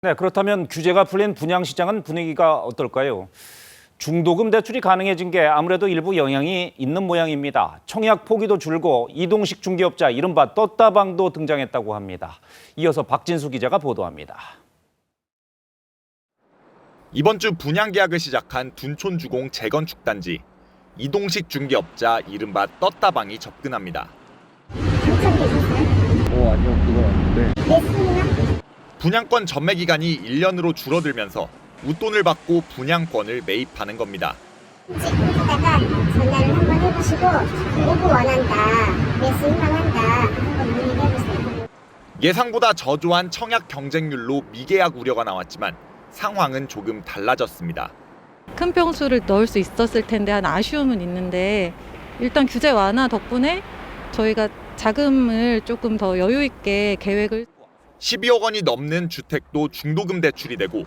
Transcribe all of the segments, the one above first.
네, 그렇다면 규제가 풀린 분양시장은 분위기가 어떨까요? 중도금 대출이 가능해진 게 아무래도 일부 영향이 있는 모양입니다. 청약 포기도 줄고 이동식 중개업자 이른바 떴다방도 등장했다고 합니다. 이어서 박진수 기자가 보도합니다. 이번 주 분양 계약을 시작한 둔촌주공 재건축 단지. 이동식 중개업자 이른바 떴다방이 접근합니다. 아니요, 그건 아닌데. 분양권 전매 기간이 1년으로 줄어들면서 웃돈을 받고 분양권을 매입하는 겁니다. 직구에다가 전화를 한번 해보시고 오브 원한다, 매수 희망한다 한번 문의해보세요. 예상보다 저조한 청약 경쟁률로 미계약 우려가 나왔지만 상황은 조금 달라졌습니다. 큰 평수를 넣을 수 있었을 텐데 한 아쉬움은 있는데 일단 규제 완화 덕분에 저희가 자금을 조금 더 여유 있게 계획을 12억 원이 넘는 주택도 중도금 대출이 되고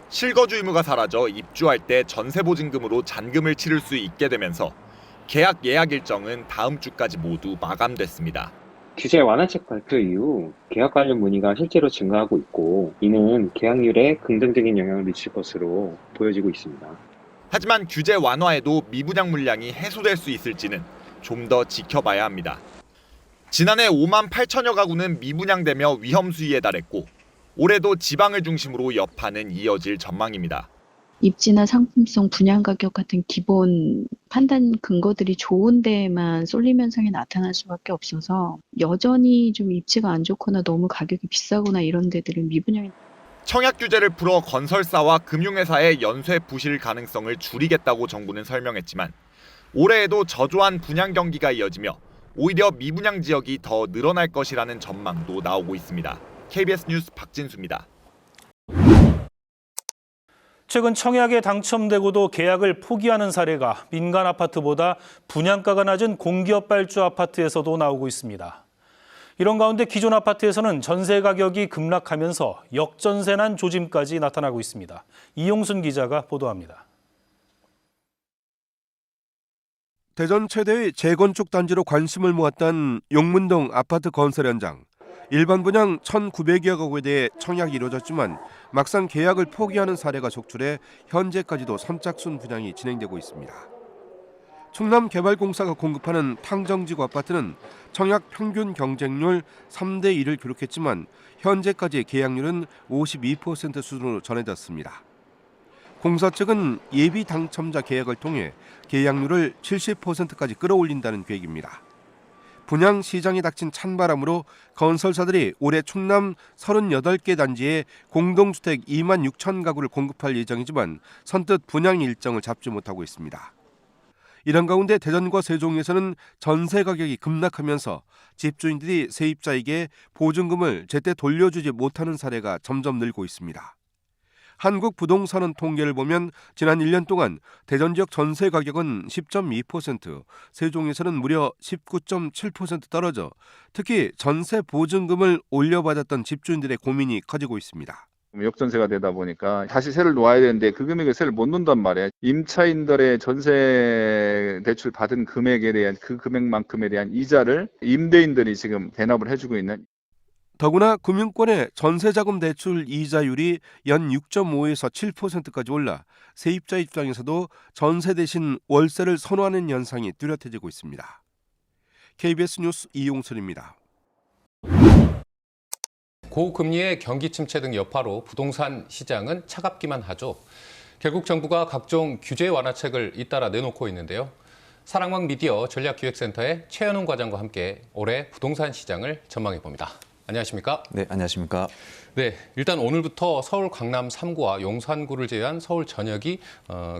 실거주 의무가 사라져 입주할 때 전세보증금으로 잔금을 치를 수 있게 되면서 계약 예약 일정은 다음 주까지 모두 마감됐습니다. 규제 완화책 발표 이후 계약 관련 문의가 실제로 증가하고 있고 이는 계약률에 긍정적인 영향을 미칠 것으로 보여지고 있습니다. 하지만 규제 완화에도 미분양 물량이 해소될 수 있을지는 좀 더 지켜봐야 합니다. 지난해 5만 8천여 가구는 미분양되며 위험 수위에 달했고 올해도 지방을 중심으로 여파는 이어질 전망입니다. 입지나 상품성, 분양 가격 같은 기본 판단 근거들이 좋은 데에만 쏠림 현상이 나타날 수밖에 없어서 여전히 좀 입지가 안 좋거나 너무 가격이 비싸거나 이런 데들은 미분양이 청약 규제를 풀어 건설사와 금융회사의 연쇄 부실 가능성을 줄이겠다고 정부는 설명했지만 올해에도 저조한 분양 경기가 이어지며 오히려 미분양 지역이 더 늘어날 것이라는 전망도 나오고 있습니다. KBS 뉴스 박진수입니다. 최근 청약에 당첨되고도 계약을 포기하는 사례가 민간 아파트보다 분양가가 낮은 공기업 발주 아파트에서도 나오고 있습니다. 이런 가운데 기존 아파트에서는 전세 가격이 급락하면서 역전세난 조짐까지 나타나고 있습니다. 이용순 기자가 보도합니다. 대전 최대의 재건축 단지로 관심을 모았던 용문동 아파트 건설 현장. 일반 분양 1,900여 가구에 대해 청약이 이루어졌지만 막상 계약을 포기하는 사례가 속출해 현재까지도 선착순 분양이 진행되고 있습니다. 충남개발공사가 공급하는 탕정지구 아파트는 청약 평균 경쟁률 3대 1을 기록했지만 현재까지 계약률은 52% 수준으로 전해졌습니다. 공사 측은 예비 당첨자 계약을 통해 계약률을 70%까지 끌어올린다는 계획입니다. 분양 시장이 닥친 찬바람으로 건설사들이 올해 충남 38개 단지에 공동주택 2만 6천 가구를 공급할 예정이지만 선뜻 분양 일정을 잡지 못하고 있습니다. 이런 가운데 대전과 세종에서는 전세 가격이 급락하면서 집주인들이 세입자에게 보증금을 제때 돌려주지 못하는 사례가 점점 늘고 있습니다. 한국부동산원 통계를 보면 지난 1년 동안 대전 지역 전세 가격은 10.2%, 세종에서는 무려 19.7% 떨어져 특히 전세 보증금을 올려받았던 집주인들의 고민이 커지고 있습니다. 역전세가 되다 보니까 다시 세를 놓아야 되는데 그 금액에 세를 못 놓는단 말이에요. 임차인들의 전세 대출 받은 금액에 대한 그 금액만큼에 대한 이자를 임대인들이 지금 대납을 해주고 있는. 더구나 금융권의 전세자금 대출 이자율이 연 6.5에서 7%까지 올라 세입자 입장에서도 전세 대신 월세를 선호하는 현상이 뚜렷해지고 있습니다. KBS 뉴스 이용순입니다. 고금리의 경기 침체 등 여파로 부동산 시장은 차갑기만 하죠. 결국 정부가 각종 규제 완화책을 잇따라 내놓고 있는데요. 사랑방 미디어 전략기획센터의 최현웅 과장과 함께 올해 부동산 시장을 전망해 봅니다. 안녕하십니까? 네, 안녕하십니까? 네, 일단 오늘부터 서울 강남 3구와 용산구를 제외한 서울 전역이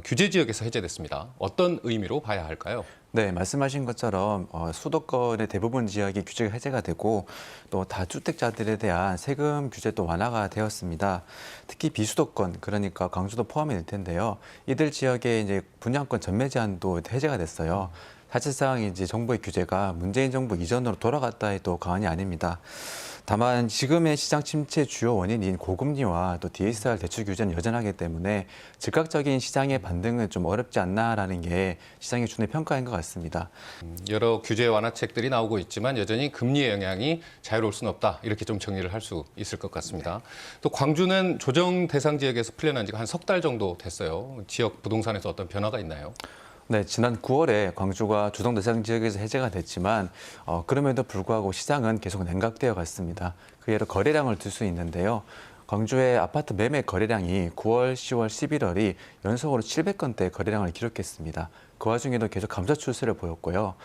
규제 지역에서 해제됐습니다. 어떤 의미로 봐야 할까요? 네, 말씀하신 것처럼 수도권의 대부분 지역이 규제가 해제가 되고 또 다주택자들에 대한 세금 규제도 완화가 되었습니다. 특히 비수도권, 그러니까 광주도 포함이 될 텐데요. 이들 지역에 이제 분양권 전매 제한도 해제가 됐어요. 사실상 이제 정부의 규제가 문재인 정부 이전으로 돌아갔다 해도 과언이 아닙니다. 다만 지금의 시장 침체 주요 원인인 고금리와 또 DSR 대출 규제는 여전하기 때문에 즉각적인 시장의 반등은 좀 어렵지 않나라는 게 시장의 주는 평가인 것 같습니다. 여러 규제 완화책들이 나오고 있지만 여전히 금리의 영향이 자유로울 수는 없다. 이렇게 좀 정리를 할 수 있을 것 같습니다. 또 광주는 조정 대상 지역에서 풀려난 지가 한 석 달 정도 됐어요. 지역 부동산에서 어떤 변화가 있나요? 네, 지난 9월에 광주가 조정 대상 지역에서 해제가 됐지만 그럼에도 불구하고 시장은 계속 냉각되어 갔습니다. 그 예로 거래량을 들 수 있는데요. 광주의 아파트 매매 거래량이 9월, 10월, 11월이 연속으로 700건대 거래량을 기록했습니다. 그 와중에도 계속 감소 추세를 보였고요.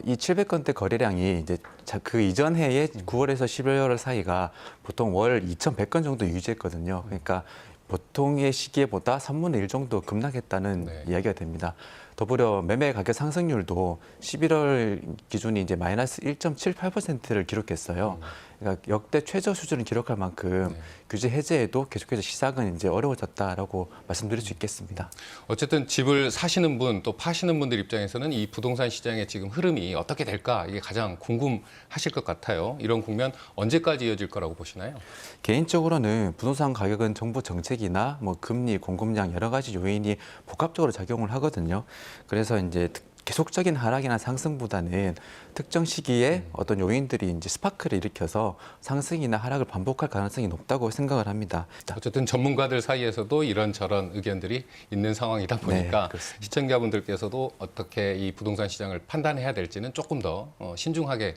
이 700건대 거래량이 이제 그 이전 해에 9월에서 11월 사이가 보통 월 2,100건 정도 유지했거든요. 그러니까 보통의 시기에보다 3분의 1 정도 급락했다는 이야기가 됩니다. 더불어 매매 가격 상승률도 11월 기준이 이제 마이너스 1.78%를 기록했어요. 그러니까 역대 최저 수준을 기록할 만큼 규제 해제에도 계속해서 시장은 이제 어려워졌다라고 말씀드릴 수 있겠습니다. 어쨌든 집을 사시는 분, 또 파시는 분들 입장에서는 이 부동산 시장의 지금 흐름이 어떻게 될까 이게 가장 궁금하실 것 같아요. 이런 국면 언제까지 이어질 거라고 보시나요? 개인적으로는 부동산 가격은 정부 정책이나 뭐 금리, 공급량 여러 가지 요인이 복합적으로 작용을 하거든요. 그래서 이제 계속적인 하락이나 상승보다는 특정 시기에 어떤 요인들이 이제 스파크를 일으켜서 상승이나 하락을 반복할 가능성이 높다고 생각을 합니다. 어쨌든 전문가들 사이에서도 이런저런 의견들이 있는 상황이다 보니까 시청자분들께서도 어떻게 이 부동산 시장을 판단해야 될지는 조금 더 신중하게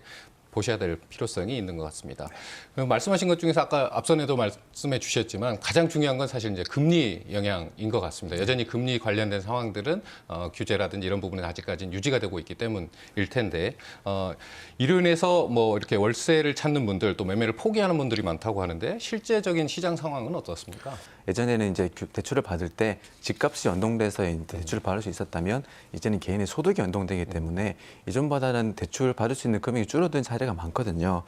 보셔야 될 필요성이 있는 것 같습니다. 말씀하신 것 중에서 아까 앞선에도 말씀해 주셨지만 가장 중요한 건 사실 이제 금리 영향인 것 같습니다. 여전히 금리 관련된 상황들은 규제라든지 이런 부분은 아직까지는 유지가 되고 있기 때문일 텐데 이로 인해서 뭐 이렇게 월세를 찾는 분들 또 매매를 포기하는 분들이 많다고 하는데 실제적인 시장 상황은 어떻습니까? 예전에는 이제 대출을 받을 때 집값이 연동돼서 대출을 받을 수 있었다면 이제는 개인의 소득이 연동되기 때문에 이전보다는 대출 받을 수 있는 금액이 줄어든 사례가 많거든요.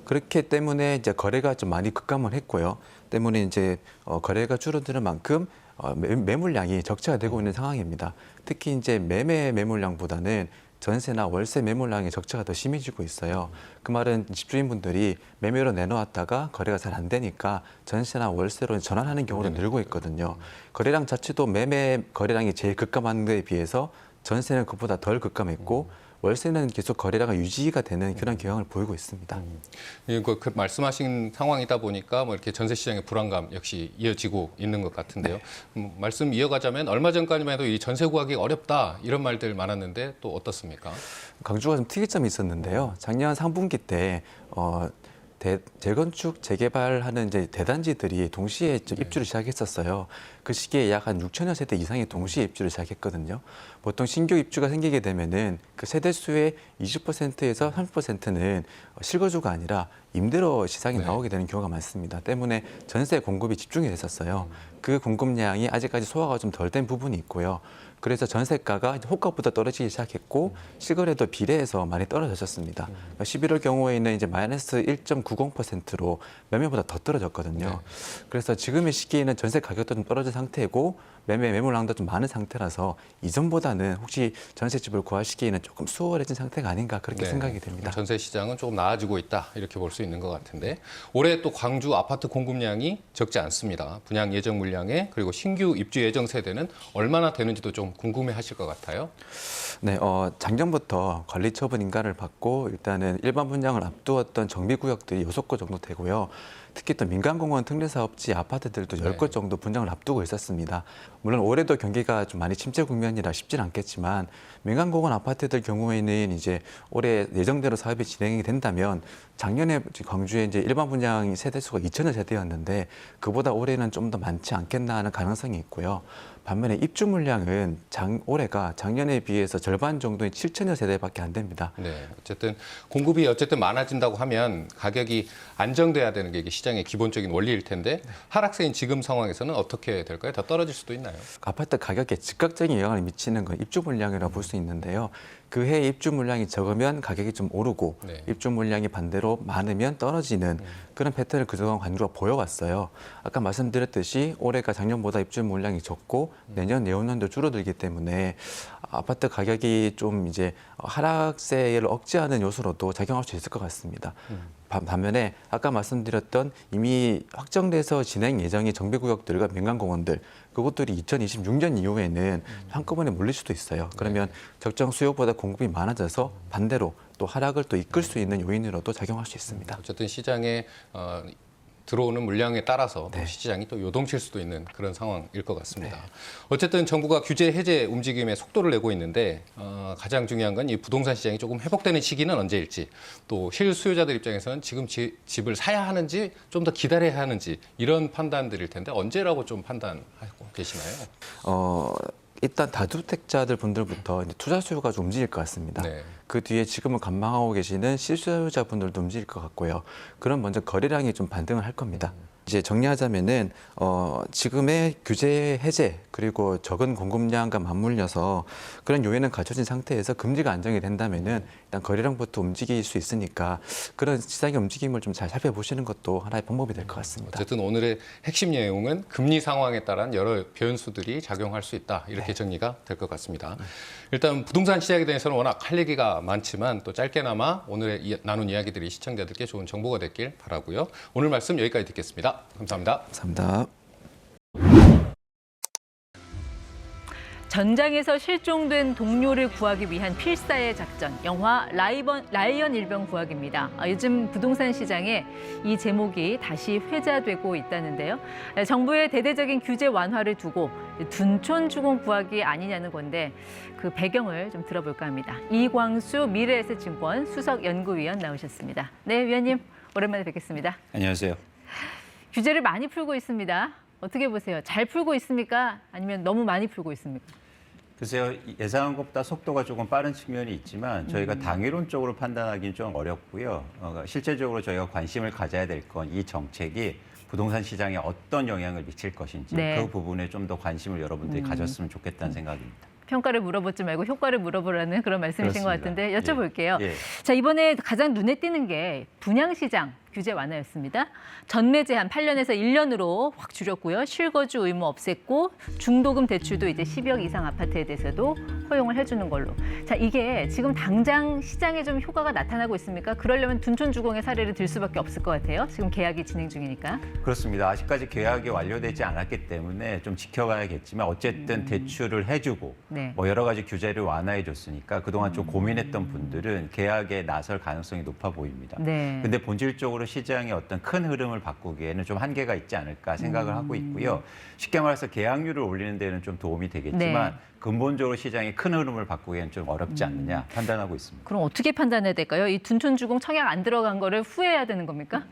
그렇기 때문에 이제 거래가 좀 많이 급감을 했고요. 때문에 이제 거래가 줄어드는 만큼 매물량이 적체가 되고 있는 상황입니다. 특히 이제 매물량보다는 전세나 월세 매물량의 적체가 더 심해지고 있어요. 그 말은 집주인분들이 매매로 내놓았다가 거래가 잘 안 되니까 전세나 월세로 전환하는 경우도 늘고 있거든요. 거래량 자체도 매매 거래량이 제일 급감한 것에 비해서 전세는 그보다 덜 급감했고 월세는 계속 거래량이 유지가 되는 그런 경향을 보이고 있습니다. 그 말씀하신 상황이다 보니까 뭐 이렇게 전세 시장의 불안감 역시 이어지고 있는 것 같은데요. 말씀 이어가자면 얼마 전까지만 해도 이 전세 구하기 어렵다 이런 말들 많았는데 또 어떻습니까? 광주가 좀 특이점이 있었는데요. 작년 상분기 때 재건축, 재개발하는 이제 대단지들이 동시에 입주를 시작했었어요. 그 시기에 약 한 6천여 세대 이상이 동시에 입주를 시작했거든요. 보통 신규 입주가 생기게 되면은 그 세대 수의 20%에서 30%는 실거주가 아니라 임대로 시장에 나오게 되는 경우가 많습니다. 때문에 전세 공급이 집중이 됐었어요. 그 공급량이 아직까지 소화가 좀 덜 된 부분이 있고요. 그래서 전세가가 호가보다 떨어지기 시작했고 실거래도 비례해서 많이 떨어졌습니다. 11월 경우에는 이제 마이너스 1.90%로 매매보다 더 떨어졌거든요. 그래서 지금의 시기에는 전세 가격도 좀 떨어진 상태고 매물량도 좀 많은 상태라서 이전보다는 혹시 전세집을 구할 시기에는 조금 수월해진 상태가 아닌가 그렇게 생각이 됩니다. 전세 시장은 조금 나아지고 있다 이렇게 볼 수 있는 것 같은데 올해 또 광주 아파트 공급량이 적지 않습니다. 분양 예정 물량에 그리고 신규 입주 예정 세대는 얼마나 되는지도 좀 궁금해하실 것 같아요. 네, 작년부터 관리 처분 인가를 받고 일단은 일반 분양을 앞두었던 정비구역들이 6곳 정도 되고요. 특히 또 민간공원 특례사업지 아파트들도 10곳 정도 분양을 앞두고 있었습니다. 물론 올해도 경기가 좀 많이 침체 국면이라 쉽지는 않겠지만 민간공원 아파트들 경우에는 이제 올해 예정대로 사업이 진행이 된다면 작년에 광주에 이제 일반 분양 세대 수가 2천여 세대였는데 그보다 올해는 좀 더 많지 않겠나 하는 가능성이 있고요. 반면에 입주 물량은 올해가 작년에 비해서 절반 정도의 7천여 세대밖에 안 됩니다. 네, 어쨌든 공급이 많아진다고 하면 가격이 안정돼야 되는 게 이게 시장의 기본적인 원리일 텐데 하락세인 지금 상황에서는 어떻게 될까요? 더 떨어질 수도 있나요? 아파트 가격에 즉각적인 영향을 미치는 건 입주 물량이라고 볼 수 있는데요. 그 해에 입주 물량이 적으면 가격이 좀 오르고 네. 입주 물량이 반대로 많으면 떨어지는 그런 패턴을 그동안 관주가 보여왔어요. 아까 말씀드렸듯이 올해가 작년보다 입주 물량이 적고 내년, 내후년도 줄어들기 때문에 아파트 가격이 좀 이제 하락세를 억제하는 요소로도 작용할 수 있을 것 같습니다. 반면에 아까 말씀드렸던 이미 확정돼서 진행 예정의 정비구역들과 민간공원들 그것들이 2026년 이후에는 한꺼번에 몰릴 수도 있어요. 그러면 적정 수요보다 공급이 많아져서 반대로 또 하락을 또 이끌 수 있는 요인으로도 작용할 수 있습니다. 어쨌든 시장에 들어오는 물량에 따라서 네. 시장이 또 요동칠 수도 있는 그런 상황일 것 같습니다. 어쨌든 정부가 규제 해제 움직임에 속도를 내고 있는데 가장 중요한 건 이 부동산 시장이 조금 회복되는 시기는 언제일지 또 실수요자들 입장에서는 지금 집을 사야 하는지 좀 더 기다려야 하는지 이런 판단들일 텐데 언제라고 좀 판단하고 계시나요? 일단 다주택자들 분들부터 이제 투자 수요가 좀 움직일 것 같습니다. 네. 그 뒤에 지금은 관망하고 계시는 실수요자분들도 움직일 것 같고요. 그럼 먼저 거래량이 좀 반등을 할 겁니다. 이제 정리하자면은 지금의 규제 해제 그리고 적은 공급량과 맞물려서 그런 요인은 갖춰진 상태에서 금리가 안정이 된다면은 일단 거래량부터 움직일 수 있으니까 그런 시장의 움직임을 좀 잘 살펴보시는 것도 하나의 방법이 될 것 같습니다. 어쨌든 오늘의 핵심 내용은 금리 상황에 따른 여러 변수들이 작용할 수 있다 이렇게 정리가 될 것 같습니다. 일단 부동산 시장에 대해서는 워낙 할 얘기가 많지만 또 짧게나마 오늘 나눈 이야기들이 시청자들께 좋은 정보가 됐길 바라고요. 오늘 말씀 여기까지 듣겠습니다. 감사합니다. 감사합니다. 전장에서 실종된 동료를 구하기 위한 필사의 작전, 영화 라이언 일병 구하기입니다. 요즘 부동산 시장에 이 제목이 다시 회자되고 있다는데요. 정부의 대대적인 규제 완화를 두고 둔촌 주공 구하기 아니냐는 건데 그 배경을 좀 들어볼까 합니다. 이광수 미래에셋증권 수석연구위원 나오셨습니다. 네, 위원님 오랜만에 뵙겠습니다. 안녕하세요. 규제를 많이 풀고 있습니다. 어떻게 보세요? 잘 풀고 있습니까? 아니면 너무 많이 풀고 있습니까? 글쎄요, 예상한 것보다 속도가 조금 빠른 측면이 있지만 저희가 당위론적으로 판단하기는 좀 어렵고요. 실제적으로 저희가 관심을 가져야 될 건 이 정책이 부동산 시장에 어떤 영향을 미칠 것인지 네. 그 부분에 좀 더 관심을 여러분들이 가졌으면 좋겠다는 생각입니다. 평가를 물어보지 말고 효과를 물어보라는 그런 말씀이신 것 그렇습니다. 같은데 여쭤볼게요. 예. 자, 이번에 가장 눈에 띄는 게 분양시장 규제 완화였습니다. 전매 제한 8년에서 1년으로 확 줄였고요. 실거주 의무 없앴고 중도금 대출도 이제 10억 이상 아파트에 대해서도 허용을 해주는 걸로. 자, 이게 지금 당장 시장에 좀 효과가 나타나고 있습니까? 그러려면 둔촌주공의 사례를 들 수밖에 없을 것 같아요. 지금 계약이 진행 중이니까. 그렇습니다. 아직까지 계약이 완료되지 않았기 때문에 좀 지켜가야겠지만 어쨌든 대출을 해주고 네. 뭐 여러 가지 규제를 완화해줬으니까 그동안 좀 고민했던 분들은 계약에 나설 가능성이 높아 보입니다. 네. 근데 본질적으로 시장의 어떤 큰 흐름을 바꾸기에는 좀 한계가 있지 않을까 생각을 하고 있고요. 쉽게 말해서 계약률을 올리는 데는 좀 도움이 되겠지만 네. 근본적으로 시장의 큰 흐름을 바꾸기에는 좀 어렵지 않느냐 판단하고 있습니다. 그럼 어떻게 판단해야 될까요? 이 둔촌주공 청약 안 들어간 거를 후회해야 되는 겁니까?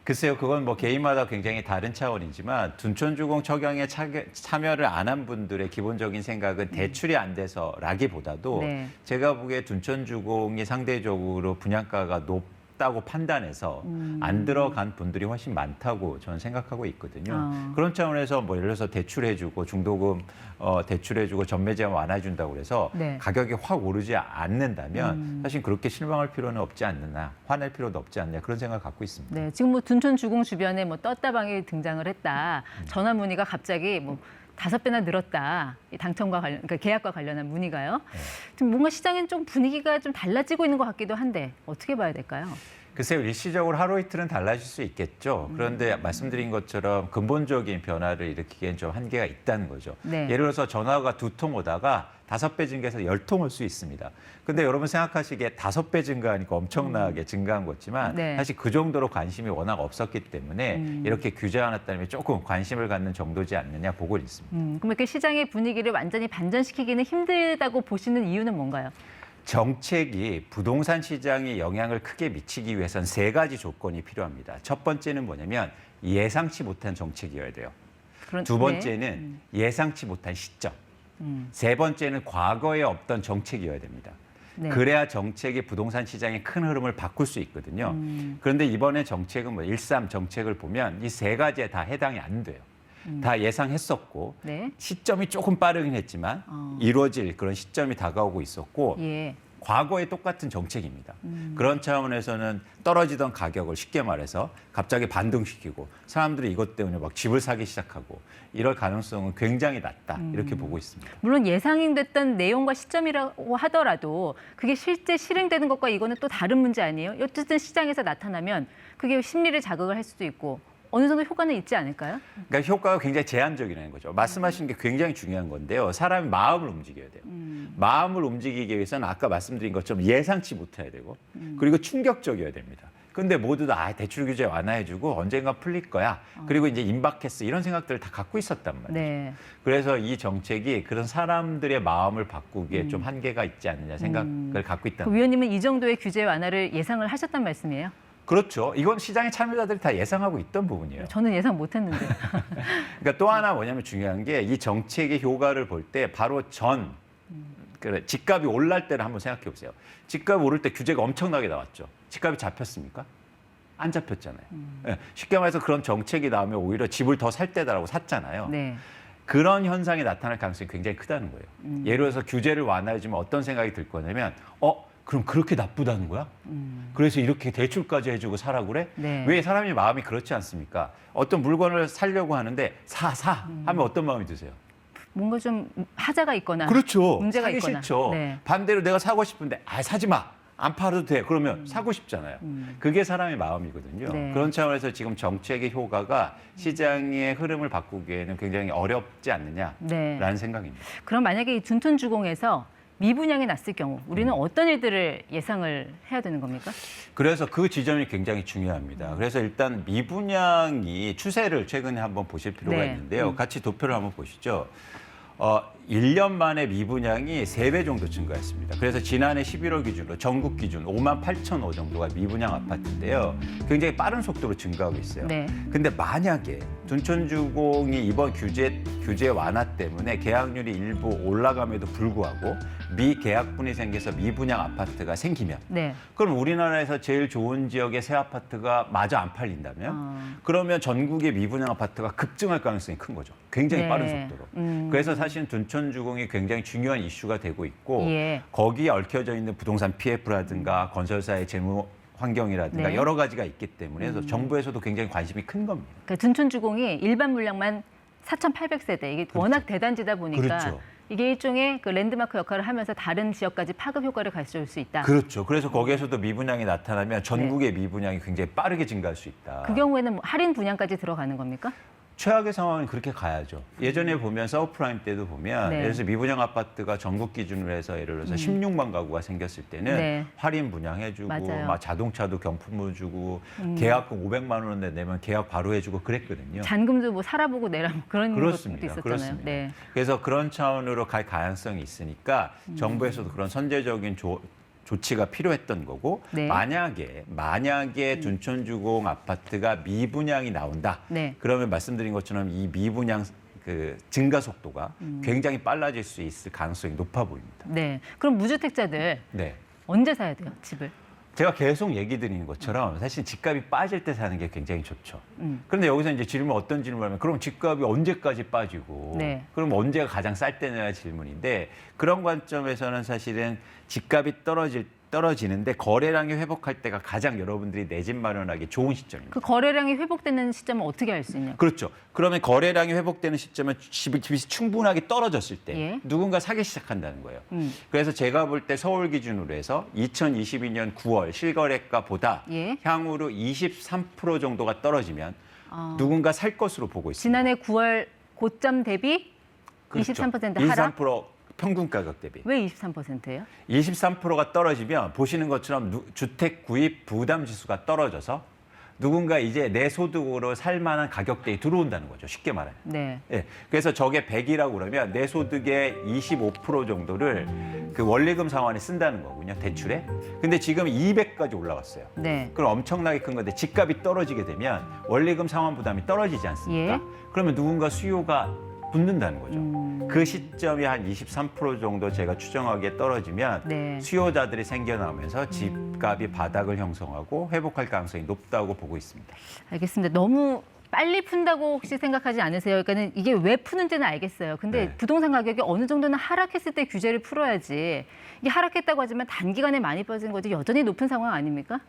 글쎄요, 그건 뭐 개인마다 굉장히 다른 차원이지만 둔촌주공 적용에 참여를 안 한 분들의 기본적인 생각은 대출이 안 돼서라기보다도 네. 제가 보기에 둔촌주공이 상대적으로 분양가가 높다고 판단해서 안 들어간 분들이 훨씬 많다고 저는 생각하고 있거든요. 그런 차원에서 뭐 예를 들어서 대출해주고 중도금 대출해주고 전매 제한 완화해준다고 그래서 네. 가격이 확 오르지 않는다면 사실 그렇게 실망할 필요는 없지 않느냐, 화낼 필요도 없지 않느냐 그런 생각을 갖고 있습니다. 네, 지금 뭐 둔촌주공 주변에 뭐 떴다방이 등장을 했다. 전화 문의가 갑자기 뭐 5배나 늘었다. 이 당첨과 관련, 그러니까 계약과 관련한 문의가요. 지금 뭔가 시장엔 좀 분위기가 좀 달라지고 있는 것 같기도 한데 어떻게 봐야 될까요? 글쎄요, 일시적으로 하루 이틀은 달라질 수 있겠죠. 그런데 말씀드린 것처럼 근본적인 변화를 일으키기엔 좀 한계가 있다는 거죠. 네. 예를 들어서 전화가 2통 오다가 5배 증가해서 10통 올 수 있습니다. 근데 여러분 생각하시기에 5배 증가하니까 엄청나게 증가한 거지만 네. 사실 그 정도로 관심이 워낙 없었기 때문에 이렇게 규제 완화했다는 게 조금 관심을 갖는 정도지 않느냐 보고 있습니다. 그럼 이렇게 시장의 분위기를 완전히 반전시키기는 힘들다고 보시는 이유는 뭔가요? 정책이 부동산 시장에 영향을 크게 미치기 위해선 3가지 조건이 필요합니다. 첫 번째는 뭐냐면 예상치 못한 정책이어야 돼요. 두 번째는 예상치 못한 시점. 세 번째는 과거에 없던 정책이어야 됩니다. 네. 그래야 정책이 부동산 시장의 큰 흐름을 바꿀 수 있거든요. 그런데 이번에 정책은 뭐 1.3 정책을 보면 이 3가지에 다 해당이 안 돼요. 다 예상했었고 네. 시점이 조금 빠르긴 했지만 이루어질 그런 시점이 다가오고 있었고 예. 과거에 똑같은 정책입니다. 그런 차원에서는 떨어지던 가격을 쉽게 말해서 갑자기 반등시키고 사람들이 이것 때문에 막 집을 사기 시작하고 이럴 가능성은 굉장히 낮다 이렇게 보고 있습니다. 물론 예상됐던 내용과 시점이라고 하더라도 그게 실제 실행되는 것과 이거는 또 다른 문제 아니에요? 어쨌든 시장에서 나타나면 그게 심리를 자극을 할 수도 있고 어느 정도 효과는 있지 않을까요? 그러니까 효과가 굉장히 제한적이라는 거죠. 말씀하신 게 굉장히 중요한 건데요. 사람이 마음을 움직여야 돼요. 마음을 움직이기 위해서는 아까 말씀드린 것처럼 예상치 못해야 되고 그리고 충격적이어야 됩니다. 근데 모두 다 대출 규제 완화해주고 언젠가 풀릴 거야. 그리고 이제 임박했어. 이런 생각들을 다 갖고 있었단 말이죠. 네. 그래서 이 정책이 그런 사람들의 마음을 바꾸기에 좀 한계가 있지 않느냐 생각을 갖고 있다는 그 위원님은 이 정도의 규제 완화를 예상을 하셨단 말씀이에요? 그렇죠. 이건 시장의 참여자들이 다 예상하고 있던 부분이에요. 저는 예상 못했는데. 그러니까 또 하나 뭐냐면 중요한 게 이 정책의 효과를 볼 때 바로 집값이 올랄 때를 한번 생각해 보세요. 집값이 오를 때 규제가 엄청나게 나왔죠. 집값이 잡혔습니까? 안 잡혔잖아요. 네. 쉽게 말해서 그런 정책이 나오면 오히려 집을 더 살 때다라고 샀잖아요. 네. 그런 현상이 나타날 가능성이 굉장히 크다는 거예요. 예를 들어서 규제를 완화해주면 어떤 생각이 들 거냐면 그럼 그렇게 나쁘다는 거야? 그래서 이렇게 대출까지 해주고 사라고 그래? 네. 왜 사람이 마음이 그렇지 않습니까? 어떤 물건을 사려고 하는데 사 하면 어떤 마음이 드세요? 뭔가 좀 하자가 있거나 그렇죠. 문제가 사기 있거나. 싫죠. 네. 반대로 내가 사고 싶은데 사지 마. 안 팔아도 돼. 그러면 사고 싶잖아요. 그게 사람의 마음이거든요. 네. 그런 차원에서 지금 정책의 효과가 시장의 흐름을 바꾸기에는 굉장히 어렵지 않느냐라는 네. 생각입니다. 그럼 만약에 이 둔촌주공에서 미분양이 났을 경우 우리는 어떤 일들을 예상을 해야 되는 겁니까? 그래서 그 지점이 굉장히 중요합니다. 그래서 일단 미분양이 추세를 최근에 한번 보실 필요가 네. 있는데요. 같이 도표를 한번 보시죠. 1년 만에 미분양이 3배 정도 증가했습니다. 그래서 지난해 11월 기준으로 전국 기준 5만 8천 호 정도가 미분양 아파트인데요. 굉장히 빠른 속도로 증가하고 있어요. 네. 근데 만약에 둔촌주공이 이번 규제 완화 때문에 계약률이 일부 올라감에도 불구하고 미계약분이 생겨서 미분양 아파트가 생기면 네. 그럼 우리나라에서 제일 좋은 지역의 새 아파트가 마저 안 팔린다면 그러면 전국의 미분양 아파트가 급증할 가능성이 큰 거죠. 굉장히 네. 빠른 속도로. 그래서 사실 둔촌주공이 굉장히 중요한 이슈가 되고 있고 예. 거기에 얽혀져 있는 부동산 PF라든가 건설사의 재무 환경이라든가 네. 여러 가지가 있기 때문에 그래서 정부에서도 굉장히 관심이 큰 겁니다. 그러니까 둔촌주공이 일반 물량만 4,800세대 이게 워낙 대단지다 보니까 그렇죠. 이게 일종의 그 랜드마크 역할을 하면서 다른 지역까지 파급 효과를 가져올 수 있다. 그렇죠. 그래서 거기에서도 미분양이 나타나면 전국의 미분양이 굉장히 빠르게 증가할 수 있다. 그 경우에는 뭐 할인 분양까지 들어가는 겁니까? 최악의 상황은 그렇게 가야죠. 예전에 보면 서브프라임 때도 보면 네. 예를 들어서 미분양 아파트가 전국 기준으로 해서 예를 들어서 16만 가구가 생겼을 때는 네. 할인 분양해주고 맞아요. 막 자동차도 경품을 주고 계약금 500만 원인데 내면 계약 바로 해주고 그랬거든요. 잔금도 뭐 살아보고 내라 뭐 그런 그렇습니다. 것도 있었잖아요. 그렇습니다. 네. 그래서 그런 차원으로 갈 가능성이 있으니까 정부에서도 그런 선제적인 조치가 필요했던 거고 네. 만약에 둔촌주공 아파트가 미분양이 나온다. 네. 그러면 말씀드린 것처럼 이 미분양 그 증가 속도가 굉장히 빨라질 수 있을 가능성이 높아 보입니다. 네. 그럼 무주택자들 네. 언제 사야 돼요, 집을? 제가 계속 얘기 드리는 것처럼 사실 집값이 빠질 때 사는 게 굉장히 좋죠. 그런데 여기서 이제 어떤 질문을 하면 그럼 집값이 언제까지 빠지고 네. 그럼 언제가 가장 쌀 때냐 질문인데 그런 관점에서는 사실은 집값이 떨어지는데 거래량이 회복할 때가 가장 여러분들이 내 집 마련하기 좋은 시점입니다. 그 거래량이 회복되는 시점은 어떻게 알 수 있냐? 그렇죠. 그러면 거래량이 회복되는 시점은 집이 충분하게 떨어졌을 때 예. 누군가 사기 시작한다는 거예요. 그래서 제가 볼 때 서울 기준으로 해서 2022년 9월 실거래가보다 예. 향후로 23% 정도가 떨어지면 누군가 살 것으로 보고 있습니다. 지난해 9월 고점 대비 그렇죠. 23% 하락? 23% 평균 가격 대비. 왜 23%예요? 23%가 떨어지면 보시는 것처럼 주택 구입 부담 지수가 떨어져서 누군가 이제 내 소득으로 살 만한 가격대에 들어온다는 거죠. 쉽게 말하면. 네. 예. 그래서 저게 100이라고 그러면 내 소득의 25% 정도를 그 원리금 상환에 쓴다는 거군요. 대출에. 근데 지금 200까지 올라갔어요. 네. 그럼 엄청나게 큰 건데 집값이 떨어지게 되면 원리금 상환 부담이 떨어지지 않습니까? 예. 그러면 누군가 수요가 붙는다는 거죠. 그 시점이 한 23% 정도 제가 추정하기에 떨어지면 네. 수요자들이 생겨나면서 집값이 바닥을 형성하고 회복할 가능성이 높다고 보고 있습니다. 알겠습니다. 너무 빨리 푼다고 혹시 생각하지 않으세요? 그러니까는 이게 왜 푸는지는 알겠어요. 근데 네. 부동산 가격이 어느 정도는 하락했을 때 규제를 풀어야지. 이게 하락했다고 하지만 단기간에 많이 빠진 거지 여전히 높은 상황 아닙니까?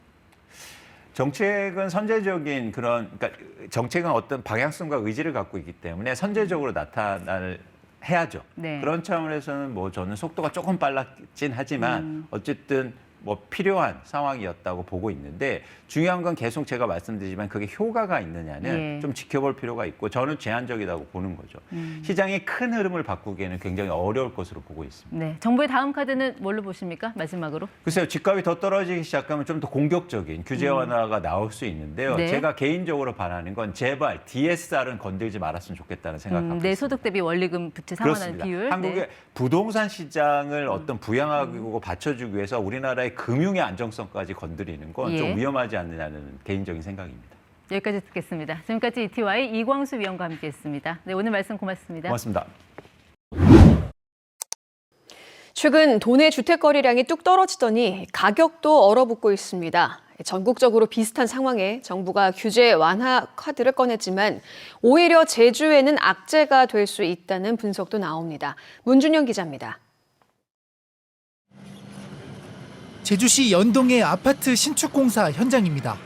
정책은 선제적인 그러니까 정책은 어떤 방향성과 의지를 갖고 있기 때문에 선제적으로 해야죠. 네. 그런 차원에서는 뭐 저는 속도가 조금 빨랐긴 하지만 어쨌든 뭐 필요한 상황이었다고 보고 있는데 중요한 건 계속 제가 말씀드리지만 그게 효과가 있느냐는 예. 좀 지켜볼 필요가 있고 저는 제한적이라고 보는 거죠. 시장의 큰 흐름을 바꾸기에는 굉장히 어려울 것으로 보고 있습니다. 네. 정부의 다음 카드는 뭘로 보십니까? 마지막으로. 글쎄요, 집값이 더 떨어지기 시작하면 좀 더 공격적인 규제 완화가 나올 수 있는데요. 네. 제가 개인적으로 바라는 건 제발 DSR은 건들지 말았으면 좋겠다는 생각하고 있습니다. 내 소득 대비 원리금 부채 상환하는 그렇습니다. 비율. 한국의 네. 부동산 시장을 어떤 부양하고 받쳐주기 위해서 우리나라의 금융의 안정성까지 건드리는 건 좀 예. 위험하지 않느냐는 개인적인 생각입니다. 여기까지 듣겠습니다. 지금까지 ETY 이광수 위원과 함께했습니다. 네, 오늘 말씀 고맙습니다. 고맙습니다. 최근 도내 주택 거래량이 뚝 떨어지더니 가격도 얼어붙고 있습니다. 전국적으로 비슷한 상황에 정부가 규제 완화 카드를 꺼냈지만 오히려 제주에는 악재가 될 수 있다는 분석도 나옵니다. 문준영 기자입니다. 제주시 연동의 아파트 신축 공사 현장입니다.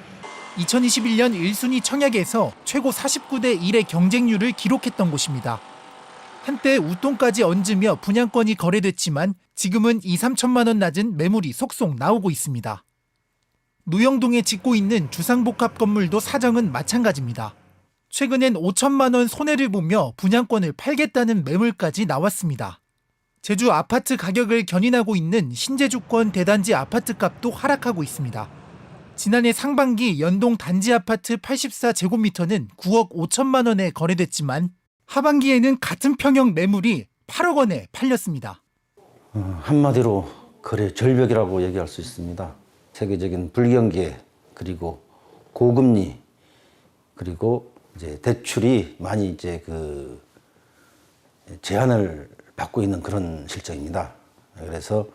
2021년 1순위 청약에서 최고 49대 1의 경쟁률을 기록했던 곳입니다. 한때 웃돈까지 얹으며 분양권이 거래됐지만 지금은 2, 3천만 원 낮은 매물이 속속 나오고 있습니다. 노영동에 짓고 있는 주상복합 건물도 사정은 마찬가지입니다. 최근엔 5천만 원 손해를 보며 분양권을 팔겠다는 매물까지 나왔습니다. 제주 아파트 가격을 견인하고 있는 신제주권 대단지 아파트값도 하락하고 있습니다. 지난해 상반기 연동 단지 아파트 84제곱미터는 9억 5천만 원에 거래됐지만 하반기에는 같은 평형 매물이 8억 원에 팔렸습니다. 한마디로 거래 절벽이라고 얘기할 수 있습니다. 세계적인 불경기 그리고 고금리 그리고 이제 대출이 많이 이제 제한을 받고 있는 그런 실정입니다. 그래서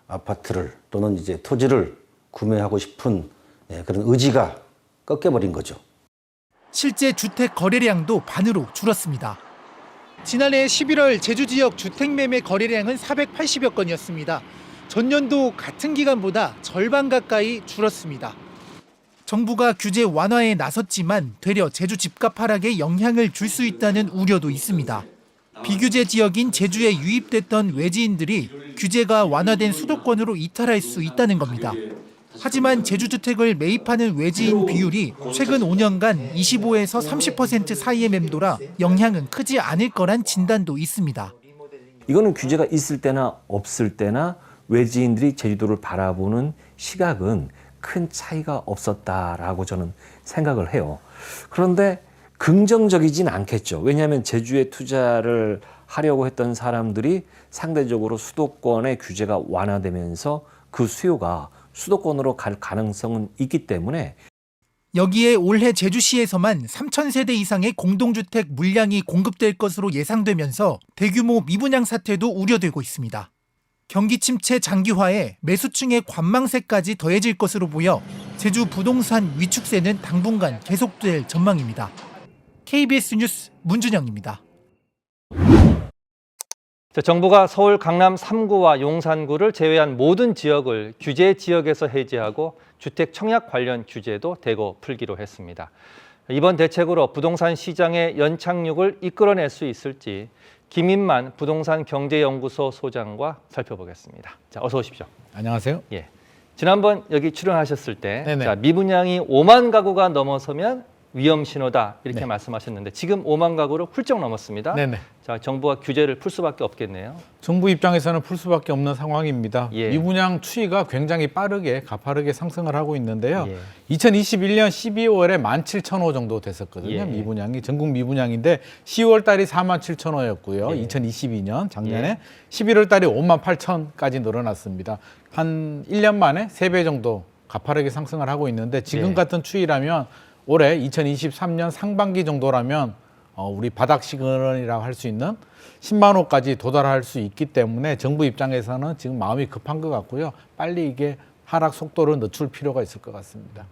아파트를 또는 이제 토지를 구매하고 싶은 그런 의지가 꺾여버린 거죠. 실제 주택 거래량도 반으로 줄었습니다. 지난해 11월 제주 지역 주택 매매 거래량은 480여 건이었습니다. 전년도 같은 기간보다 절반 가까이 줄었습니다. 정부가 규제 완화에 나섰지만 되려 제주 집값 하락에 영향을 줄 수 있다는 우려도 있습니다. 비규제 지역인 제주에 유입됐던 외지인들이 규제가 완화된 수도권으로 이탈할 수 있다는 겁니다. 하지만 제주주택을 매입하는 외지인 비율이 최근 5년간 25에서 30% 사이에 맴돌아 영향은 크지 않을 거란 진단도 있습니다. 이거는 규제가 있을 때나 없을 때나 외지인들이 제주도를 바라보는 시각은 큰 차이가 없었다라고 저는 생각을 해요. 그런데 긍정적이진 않겠죠. 왜냐하면 제주에 투자를 하려고 했던 사람들이 상대적으로 수도권의 규제가 완화되면서 그 수요가 수도권으로 갈 가능성은 있기 때문에 여기에 올해 제주시에서만 3,000세대 이상의 공동주택 물량이 공급될 것으로 예상되면서 대규모 미분양 사태도 우려되고 있습니다. 경기 침체 장기화에 매수층의 관망세까지 더해질 것으로 보여 제주 부동산 위축세는 당분간 계속될 전망입니다. KBS 뉴스 문준영입니다. 정부가 서울 강남 3구와 용산구를 제외한 모든 지역을 규제 지역에서 해제하고 주택 청약 관련 규제도 대거 풀기로 했습니다. 이번 대책으로 부동산 시장의 연착륙을 이끌어낼 수 있을지 김인만 부동산 경제연구소 소장과 살펴보겠습니다. 자, 어서 오십시오. 안녕하세요. 예. 지난번 여기 출연하셨을 때 자, 미분양이 5만 가구가 넘어서면 위험 신호다 이렇게 말씀하셨는데 지금 5만 가구를 훌쩍 넘었습니다. 네네. 자, 정부가 규제를 풀 수밖에 없겠네요. 정부 입장에서는 풀 수밖에 없는 상황입니다. 미분양 추이가 굉장히 가파르게 상승을 하고 있는데요. 2021년 12월에 17,000호 정도 됐었거든요. 미분양이 전국 미분양인데 10월 달이 47,000호였고요. 2022년 작년에 11월 달이 58,000까지 늘어났습니다. 한 1년 만에 3배 정도 가파르게 상승을 하고 있는데 지금 같은 추이라면 올해 2023년 상반기 정도라면 우리 바닥 시그널이라고 할 수 있는 10만 호까지 도달할 수 있기 때문에 정부 입장에서는 지금 마음이 급한 것 같고요. 빨리 이게 하락 속도를 늦출 필요가 있을 것 같습니다.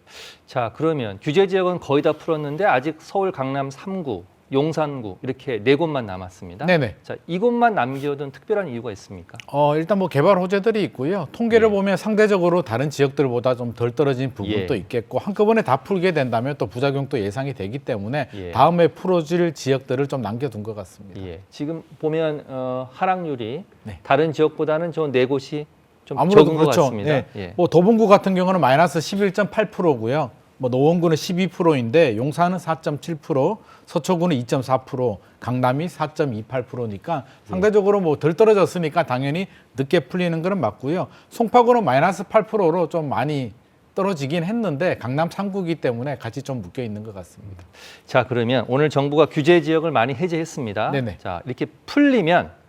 자, 그러면 규제 지역은 거의 다 풀었는데 아직 서울 강남 3구, 용산구 이렇게 4곳만 남았습니다. 네네. 자, 이곳만 남겨둔 특별한 이유가 있습니까? 일단 뭐 개발 호재들이 있고요. 통계를 보면 상대적으로 다른 지역들보다 좀 덜 떨어진 부분도 있겠고 한꺼번에 다 풀게 된다면 또 부작용도 예상이 되기 때문에 다음에 풀어질 지역들을 좀 남겨둔 것 같습니다. 지금 보면 하락률이 다른 지역보다는 저 4곳이 좀 아무래도 적은 그렇죠. 것 같습니다. 뭐 도봉구 같은 경우는 마이너스 11.8%고요. 뭐 노원구는 12%인데 용산은 4.7%, 서초구는 2.4%, 강남이 4.28%니까 상대적으로 뭐 덜 떨어졌으니까 당연히 늦게 풀리는 건 맞고요. 송파구는 마이너스 8%로 좀 많이 떨어지긴 했는데 강남 3구이기 때문에 같이 좀 묶여 있는 것 같습니다. 자, 그러면 오늘 정부가 규제 지역을 많이 해제했습니다. 네네. 자, 이렇게 풀리면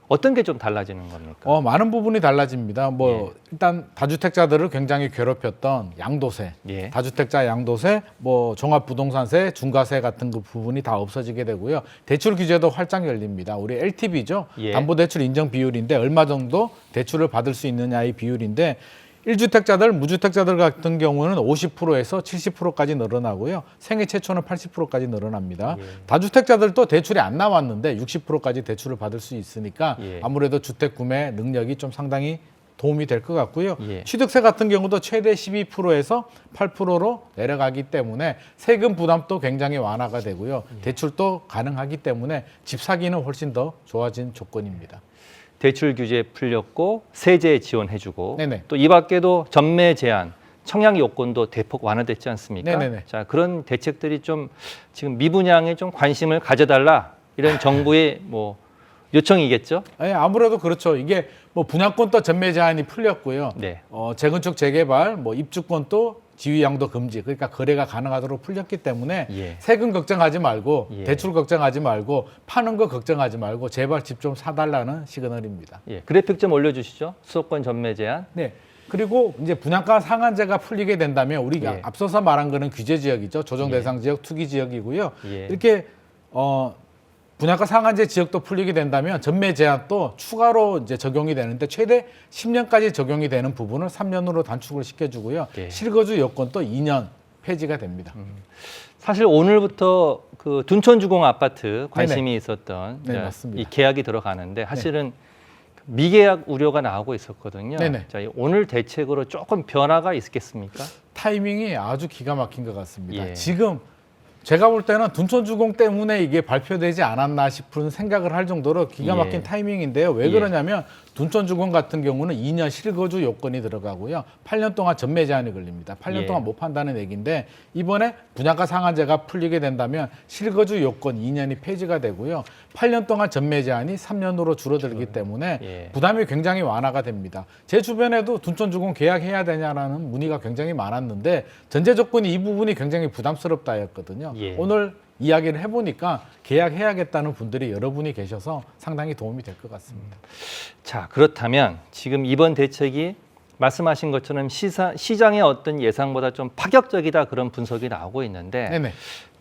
어떤 게 좀 달라지는 겁니까? 많은 부분이 달라집니다. 일단 다주택자들을 굉장히 괴롭혔던 양도세, 다주택자 양도세, 종합부동산세, 중과세 같은 그 부분이 다 없어지게 되고요. 대출 규제도 활짝 열립니다. 우리 LTV죠. 담보대출 인정 비율인데 얼마 정도 대출을 받을 수 있느냐의 비율인데 1주택자들, 무주택자들 같은 경우는 50%에서 70%까지 늘어나고요. 생애 최초는 80%까지 늘어납니다. 다주택자들도 대출이 안 나왔는데 60%까지 대출을 받을 수 있으니까 아무래도 주택 구매 능력이 좀 상당히 도움이 될 것 같고요. 취득세 같은 경우도 최대 12%에서 8%로 내려가기 때문에 세금 부담도 굉장히 완화가 되고요. 대출도 가능하기 때문에 집 사기는 훨씬 더 좋아진 조건입니다. 대출 규제 풀렸고 세제 지원해주고 또 이 밖에도 전매 제한, 청약 요건도 대폭 완화됐지 않습니까? 자, 그런 대책들이 좀 지금 미분양에 좀 관심을 가져달라 이런 정부의 뭐 요청이겠죠? 아무래도 그렇죠. 이게 분양권도 전매 제한이 풀렸고요. 재건축 재개발, 입주권도 지위 양도 금지, 그러니까 거래가 가능하도록 풀렸기 때문에 세금 걱정하지 말고 대출 걱정하지 말고 파는 거 걱정하지 말고 제발 집 좀 사달라는 시그널입니다. 그래픽 좀 올려주시죠. 수도권 전매 제한. 그리고 이제 분양가 상한제가 풀리게 된다면 우리가 앞서서 말한 거는 규제 지역이죠. 조정 대상 지역, 투기 지역이고요. 이렇게 분양가 상한제 지역도 풀리게 된다면 전매 제한도 추가로 이제 적용이 되는데 최대 10년까지 적용이 되는 부분을 3년으로 단축을 시켜주고요. 실거주 요건도 2년 폐지가 됩니다. 사실 오늘부터 그 둔촌주공 아파트 관심이 있었던 이 계약이 들어가는데 사실은 미계약 우려가 나오고 있었거든요. 자, 오늘 대책으로 조금 변화가 있겠습니까? 타이밍이 아주 기가 막힌 것 같습니다. 지금 제가 볼 때는 둔촌주공 때문에 이게 발표되지 않았나 싶은 생각을 할 정도로 기가 막힌 타이밍인데요. 왜 그러냐면 둔촌주공 같은 경우는 2년 실거주 요건이 들어가고요. 8년 동안 전매 제한이 걸립니다. 8년 동안 못 판다는 얘기인데 이번에 분양가 상한제가 풀리게 된다면 실거주 요건 2년이 폐지가 되고요. 8년 동안 전매 제한이 3년으로 줄어들기 때문에 부담이 굉장히 완화가 됩니다. 제 주변에도 둔촌주공 계약해야 되냐라는 문의가 굉장히 많았는데 전제 조건이 이 부분이 굉장히 부담스럽다였거든요. 오늘 이야기를 해보니까 계약해야겠다는 분들이 여러분이 계셔서 상당히 도움이 될 것 같습니다. 자, 그렇다면 지금 이번 대책이 말씀하신 것처럼 시장의 어떤 예상보다 좀 파격적이다 그런 분석이 나오고 있는데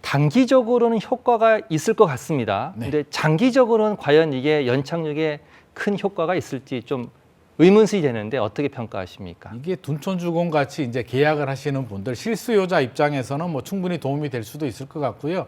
단기적으로는 효과가 있을 것 같습니다. 근데 장기적으로는 과연 이게 연착륙에 큰 효과가 있을지 좀 의문이 되는데 어떻게 평가하십니까? 이게 둔촌주공 같이 이제 계약을 하시는 분들 실수요자 입장에서는 뭐 충분히 도움이 될 수도 있을 것 같고요.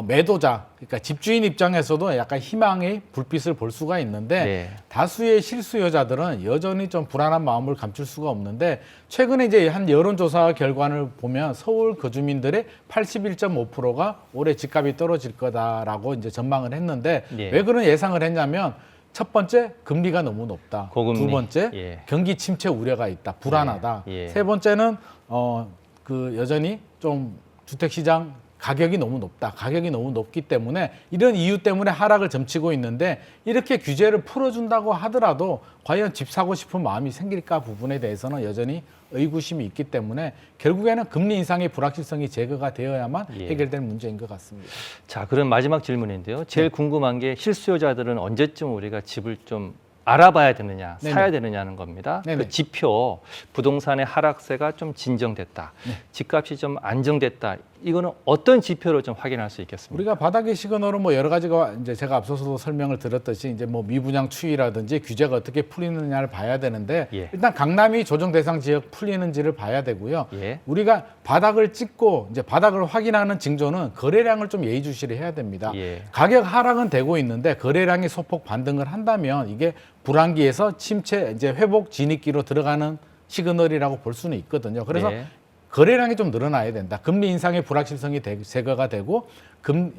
매도자, 그러니까 집주인 입장에서도 약간 희망의 불빛을 볼 수가 있는데 다수의 실수요자들은 여전히 좀 불안한 마음을 감출 수가 없는데 최근에 이제 한 여론조사 결과를 보면 서울 거주민들의 81.5%가 올해 집값이 떨어질 거다라고 이제 전망을 했는데 왜 그런 예상을 했냐면 첫 번째, 금리가 너무 높다. 고금리. 두 번째, 경기 침체 우려가 있다. 불안하다. 세 번째는 여전히 좀 주택시장 가격이 너무 높다. 가격이 너무 높기 때문에 이런 이유 때문에 하락을 점치고 있는데 이렇게 규제를 풀어준다고 하더라도 과연 집 사고 싶은 마음이 생길까 부분에 대해서는 여전히 의구심이 있기 때문에 결국에는 금리 인상의 불확실성이 제거가 되어야만 해결될 문제인 것 같습니다. 자, 그럼 마지막 질문인데요. 제일 궁금한 게 실수요자들은 언제쯤 우리가 집을 좀 알아봐야 되느냐, 사야 되느냐는 겁니다. 그 지표, 부동산의 하락세가 좀 진정됐다, 집값이 좀 안정됐다, 이거는 어떤 지표로 좀 확인할 수 있겠습니까? 우리가 바닥의 시그널은 뭐 여러 가지가 이제 제가 앞서서도 설명을 드렸듯이 이제 뭐 미분양 추이라든지 규제가 어떻게 풀리느냐를 봐야 되는데 일단 강남이 조정 대상 지역 풀리는지를 봐야 되고요. 우리가 바닥을 찍고 이제 바닥을 확인하는 징조는 거래량을 좀 예의주시를 해야 됩니다. 가격 하락은 되고 있는데 거래량이 소폭 반등을 한다면 이게 불황기에서 침체 이제 회복 진입기로 들어가는 시그널이라고 볼 수는 있거든요. 그래서 거래량이 좀 늘어나야 된다. 금리 인상의 불확실성이 제거가 되고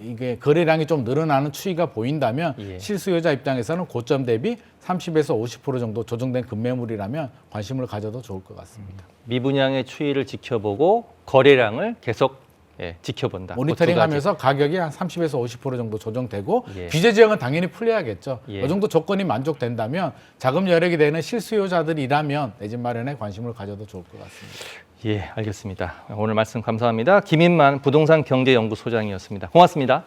이게 거래량이 좀 늘어나는 추이가 보인다면 실수요자 입장에서는 고점 대비 30에서 50% 정도 조정된 급매물이라면 관심을 가져도 좋을 것 같습니다. 미분양의 추이를 지켜보고 거래량을 계속 지켜본다. 모니터링하면서 가격이 한 30에서 50% 정도 조정되고 규제 지역은 당연히 풀려야겠죠. 이 정도 조건이 만족된다면 자금 여력이 되는 실수요자들이라면 내 집 마련에 관심을 가져도 좋을 것 같습니다. 예, 알겠습니다. 오늘 말씀 감사합니다. 김인만 부동산 경제연구소장이었습니다. 고맙습니다.